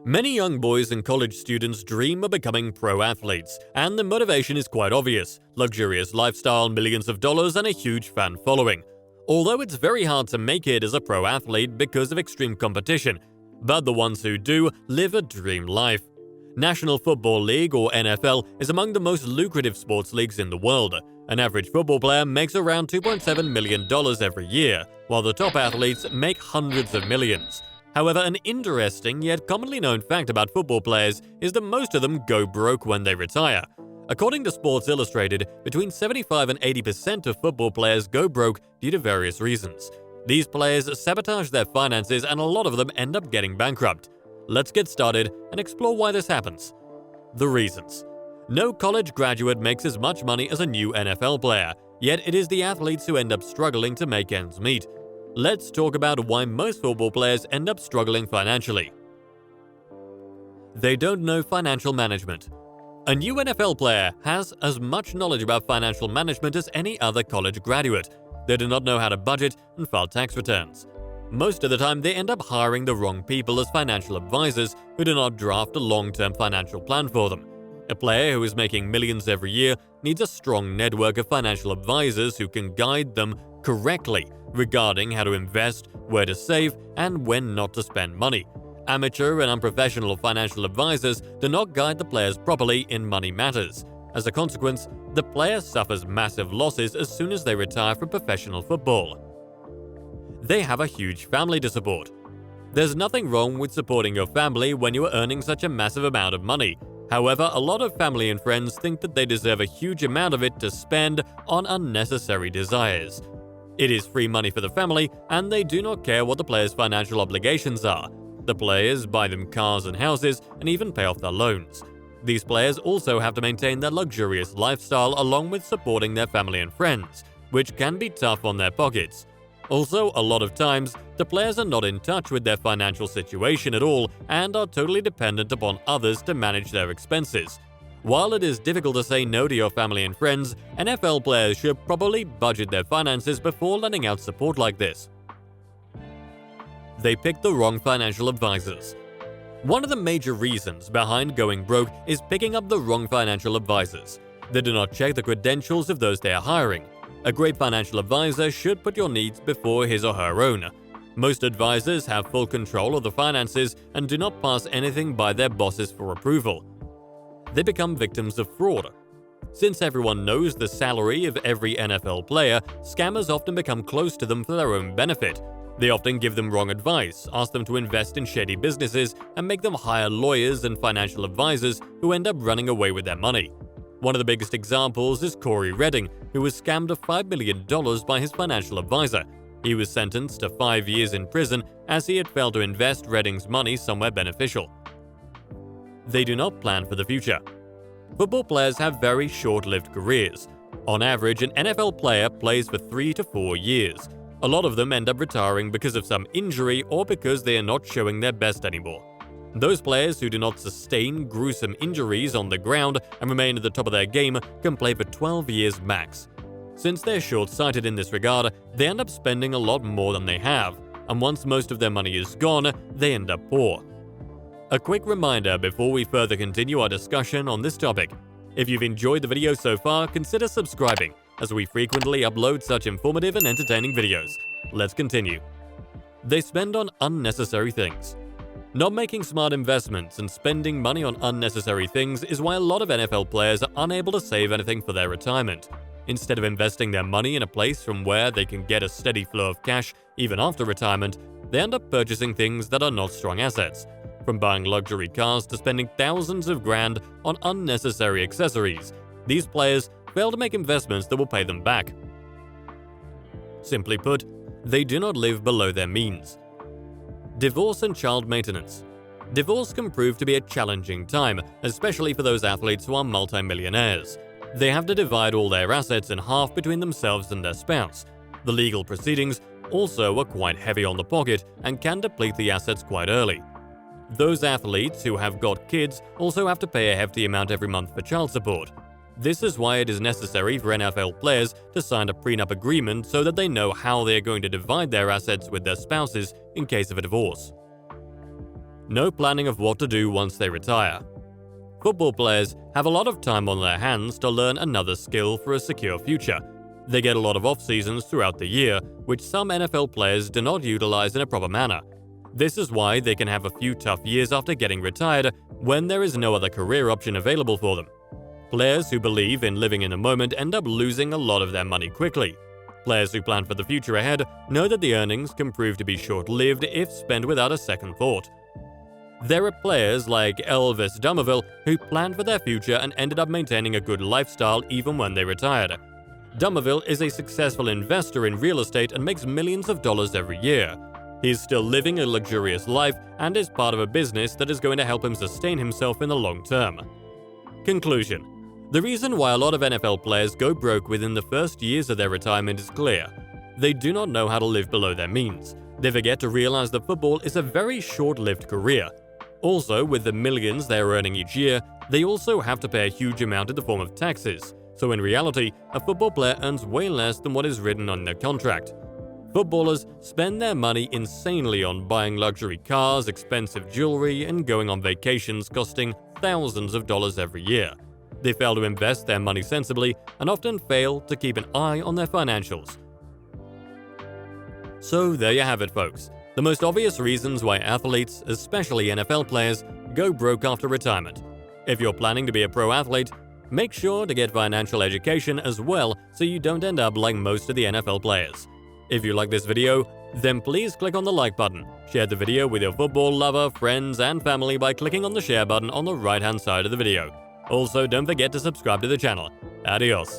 Many young boys and college students dream of becoming pro athletes, and the motivation is quite obvious: luxurious lifestyle, millions of dollars, and a huge fan following. Although it's very hard to make it as a pro athlete because of extreme competition, but the ones who do live a dream life. National Football League, or NFL, is among the most lucrative sports leagues in the world. An average football player makes around $2.7 million every year, while the top athletes make hundreds of millions. However, an interesting yet commonly known fact about football players is that most of them go broke when they retire. According to Sports Illustrated, between 75 and 80% of football players go broke due to various reasons. These players sabotage their finances, and a lot of them end up getting bankrupt. Let's get started and explore why this happens. The reasons. No college graduate makes as much money as a new NFL player, yet it is the athletes who end up struggling to make ends meet. Let's talk about why most football players end up struggling financially. They don't know financial management. A new NFL player has as much knowledge about financial management as any other college graduate. They do not know how to budget and file tax returns. Most of the time, they end up hiring the wrong people as financial advisors who do not draft a long-term financial plan for them. A player who is making millions every year needs a strong network of financial advisors who can guide them correctly regarding how to invest, where to save, and when not to spend money. Amateur and unprofessional financial advisors do not guide the players properly in money matters. As a consequence, the player suffers massive losses as soon as they retire from professional football. They have a huge family to support. There's nothing wrong with supporting your family when you are earning such a massive amount of money. However, a lot of family and friends think that they deserve a huge amount of it to spend on unnecessary desires. It is free money for the family, and they do not care what the players' financial obligations are. The players buy them cars and houses and even pay off their loans. These players also have to maintain their luxurious lifestyle along with supporting their family and friends, which can be tough on their pockets. Also, a lot of times, the players are not in touch with their financial situation at all and are totally dependent upon others to manage their expenses. While it is difficult to say no to your family and friends, NFL players should probably budget their finances before lending out support like this. They pick the wrong financial advisors. One of the major reasons behind going broke is picking up the wrong financial advisors. They do not check the credentials of those they are hiring. A great financial advisor should put your needs before his or her own. Most advisors have full control of the finances and do not pass anything by their bosses for approval. They become victims of fraud. Since everyone knows the salary of every NFL player, scammers often become close to them for their own benefit. They often give them wrong advice, ask them to invest in shady businesses, and make them hire lawyers and financial advisors who end up running away with their money. One of the biggest examples is Corey Redding, who was scammed of $5 million by his financial advisor. He was sentenced to 5 years in prison as he had failed to invest Redding's money somewhere beneficial. They do not plan for the future. Football players have very short-lived careers. On average, an NFL player plays for 3 to 4 years. A lot of them end up retiring because of some injury or because they are not showing their best anymore. Those players who do not sustain gruesome injuries on the ground and remain at the top of their game can play for 12 years max. Since they're short-sighted in this regard, they end up spending a lot more than they have, and once most of their money is gone, they end up poor. A quick reminder before we further continue our discussion on this topic. If you've enjoyed the video so far, consider subscribing, as we frequently upload such informative and entertaining videos. Let's continue. They spend on unnecessary things. Not making smart investments and spending money on unnecessary things is why a lot of NFL players are unable to save anything for their retirement. Instead of investing their money in a place from where they can get a steady flow of cash even after retirement, they end up purchasing things that are not strong assets. From buying luxury cars to spending thousands of grand on unnecessary accessories, these players fail to make investments that will pay them back. Simply put, they do not live below their means. Divorce and child maintenance. Divorce can prove to be a challenging time, especially for those athletes who are multimillionaires. They have to divide all their assets in half between themselves and their spouse. The legal proceedings also are quite heavy on the pocket and can deplete the assets quite early. Those athletes who have got kids also have to pay a hefty amount every month for child support. This is why it is necessary for NFL players to sign a prenup agreement so that they know how they are going to divide their assets with their spouses in case of a divorce. no planning of what to do once they retire. Football players have a lot of time on their hands to learn another skill for a secure future. They get a lot of off-seasons throughout the year, which some NFL players do not utilize in a proper manner. This is why they can have a few tough years after getting retired when there is no other career option available for them. Players who believe in living in the moment end up losing a lot of their money quickly. Players who plan for the future ahead know that the earnings can prove to be short-lived if spent without a second thought. There are players like Elvis Dumervil who planned for their future and ended up maintaining a good lifestyle even when they retired. Dumervil is a successful investor in real estate and makes millions of dollars every year. He is still living a luxurious life and is part of a business that is going to help him sustain himself in the long term. Conclusion: the reason why a lot of NFL players go broke within the first years of their retirement is clear. They do not know how to live below their means. They forget to realize that football is a very short-lived career. Also, with the millions they are earning each year, they also have to pay a huge amount in the form of taxes. So in reality, a football player earns way less than what is written on their contract. Footballers spend their money insanely on buying luxury cars, expensive jewelry, and going on vacations costing thousands of dollars every year. They fail to invest their money sensibly and often fail to keep an eye on their financials. So there you have it, folks. The most obvious reasons why athletes, especially NFL players, go broke after retirement. If you're planning to be a pro athlete, make sure to get financial education as well so you don't end up like most of the NFL players. If you like this video, then please click on the like button. Share the video with your football lover, friends, and family by clicking on the share button on the right-hand side of the video. Also, don't forget to subscribe to the channel. Adios.